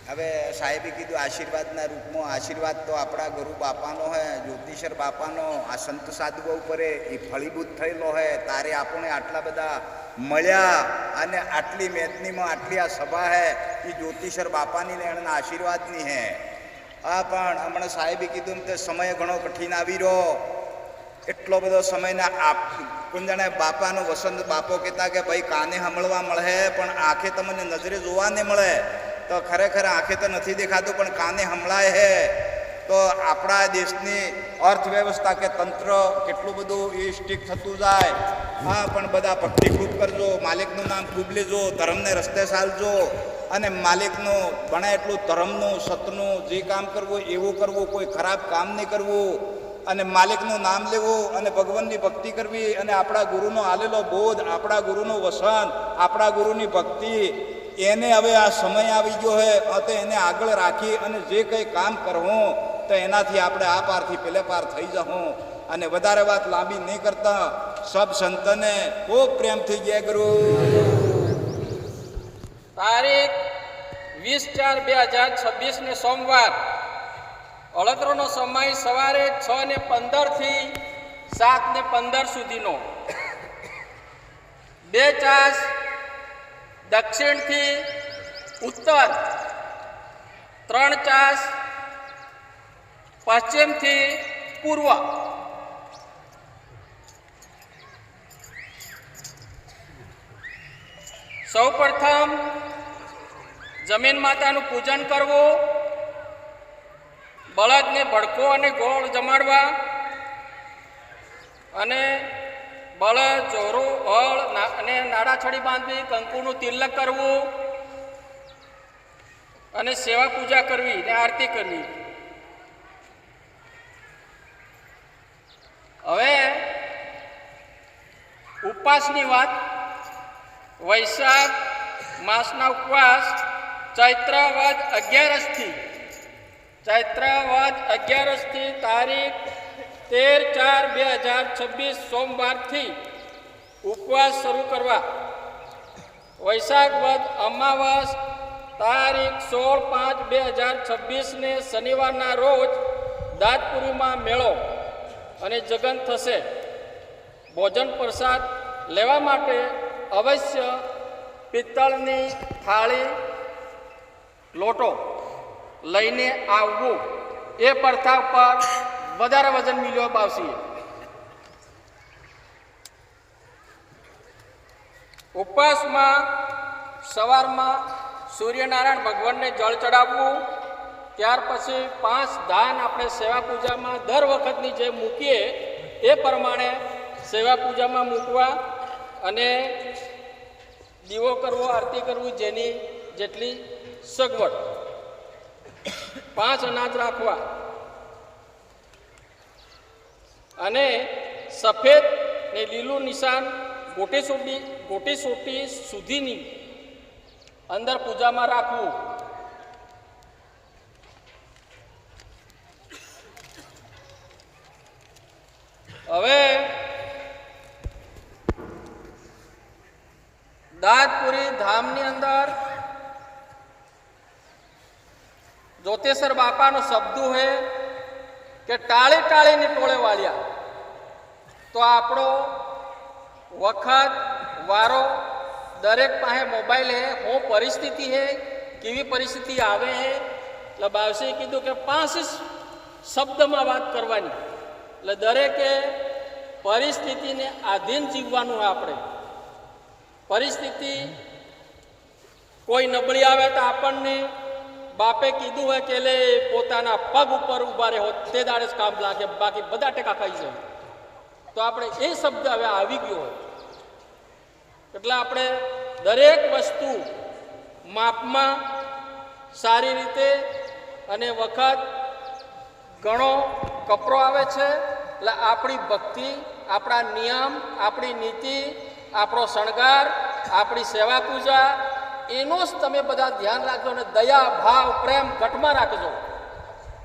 હવે સાહેબે કીધું આશીર્વાદના રૂપમાં આશીર્વાદ તો આપણા ગુરુ બાપાનો હે, જ્યોતિષર બાપાનો, આ સંત સાધુઓ ઉપર એ ફળીભૂત થયેલો હે. તારે આપણે આટલા બધા મળ્યા અને આટલી મેદનીમાં આટલી આ સભા હે એ જ્યોતિષર બાપાની ને એના આશીર્વાદની હે. હા, પણ હમણાં સાહેબે કીધું તે સમય ઘણો કઠિન આવી રહ્યો. એટલો બધો સમયના કુંજણે બાપાનો વસંત બાપો કહેતા કે ભાઈ કાને સાંભળવા મળે પણ આંખે તમને નજરે જોવા નહીં મળે. તો ખરેખર આંખે તો નથી દેખાતું પણ કાને સંભળાય હે. તો આપણા દેશની અર્થવ્યવસ્થા કે તંત્ર કેટલું બધું એ સ્ટીક થતું જાય. હા, પણ બધા ભક્તિ ખૂબ કરજો, માલિકનું નામ ખૂબ લેજો, ધર્મને રસ્તે ચાલજો અને માલિકનું બને એટલું ધર્મનું સતનું જે કામ કરવું એવું કરવું, કોઈ ખરાબ કામ નહીં કરવું અને માલિકનું નામ લેવું અને ભગવાનની ભક્તિ કરવી અને આપણા ગુરુનો આલેલો બોધ, આપણા ગુરુનું વસન, આપણા ગુરુની ભક્તિ એને હવે આ સમય આવી ગયો હે તો એને આગળ રાખી અને જે કંઈ કામ કરવું તો એનાથી આપણે આ પારથી પેલે પાર થઈ જવું. અને વધારે વાત લાંબી નહીં કરતા સબ સંતને ખૂબ પ્રેમથી જય ગુરુ. તારીખ 20/4/2026 ને સોમવાર, અળતરોનો સમય સવારે 6:15 થી 7:15 સુધીનો. 2 ચાસ દક્ષિણથી ઉત્તર, 3 ચાસ પશ્ચિમથી પૂર્વ. સૌ પ્રથમ જમીન માતાનું પૂજન કરવું, બળદને ભડકો અને ગોળ જમાડવા અને બળદ, ચોરો, હળ અને નાડાછડી બાંધવી, કંકુનું તિલક કરવું અને સેવા પૂજા કરવી ને આરતી કરવી. હવે ઉપવાસની વાત. વૈશાખ માસના ઉપવાસ ચૈત્ર વદ 11થી તારીખ 13/4/2026 સોમવારથી ઉપવાસ શરૂ કરવા. વૈશાખ વદ અમાવસ તારીખ 16/5/2026 ને શનિવારના રોજ દાંતપુરીમાં મેળો અને જગન થશે. ભોજન પ્રસાદ લેવા માટે અવશ્ય પિત્તળની થાળી, લોટો લઈને આવવું. એ પ્રથા પર વધારે વજન મિલ્યો આવશે. ઉપવાસમાં સવારમાં સૂર્યનારાયણ ભગવાનને જળ ચડાવવું. ત્યાર પછી 5 ધાન આપણે સેવા પૂજામાં દર વખતની જે મૂકીએ એ પ્રમાણે સેવા પૂજામાં મૂકવા અને દીવો કરવો, આરતી કરવું, જેની જેટલી સગવડ. 5 અનાજ રાખવા અને સફેદ ને લીલું નિશાન ગોટી સોટી સુધીની અંદર પૂજામાં રાખવું. હવે દાંતપુરી ધામની અંદર જ્યોતિષર બાપાનો શબ્દ હે કે ટાળી ટાળીને ટોળે વાળ્યા. તો આપણો વખત વારો દરેક પાસે મોબાઈલ હે, હું પરિસ્થિતિ હે, કેવી પરિસ્થિતિ આવે હે. એટલે બાવસીએ કીધું કે 5 શબ્દમાં વાત કરવાની. એટલે દરેકે પરિસ્થિતિને આધીન જીવવાનું આપણે. પરિસ્થિતિ કોઈ નબળી આવે તો આપણને બાપે કીધું હોય કે લે પોતાના પગ ઉપર ઊભા રહે તે દાડે જ કામ લાગે, બાકી બધા ટેકા ખાઈ જાય. તો આપણે એ શબ્દ હવે આવી ગયો હોય એટલે આપણે દરેક વસ્તુ માપમાં સારી રીતે અને વખત ઘણો કપરો આવે છે. એટલે આપણી ભક્તિ, આપણા નિયમ, આપણી નીતિ, આપણો શણગાર, આપણી સેવા પૂજા એનો જ તમે બધા ધ્યાન રાખજો અને દયા, ભાવ, પ્રેમ ઘટમાં રાખજો.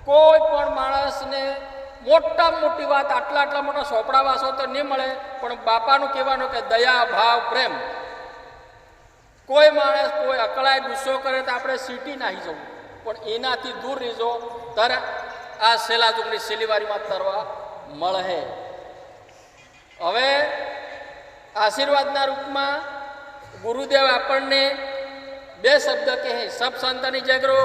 કોઈ પણ માણસને મોટામાં મોટી વાત આટલા મોટા સોપડા વાસો તો નહીં મળે, પણ બાપાનું કહેવાનું કે દયા, ભાવ, પ્રેમ. કોઈ માણસ કોઈ અકળાય ગુસ્સો કરે તો આપણે સીટી નાખી જવું. પણ એનાથી દૂર રહીજો ત્યારે આ સેલા ચૂંટણી સેલીવારીમાં તરવા મળે. હવે આશીર્વાદના રૂપમાં ગુરુદેવ આપણને બે શબ્દ કહે, સબ સંતની જય ગુરુ.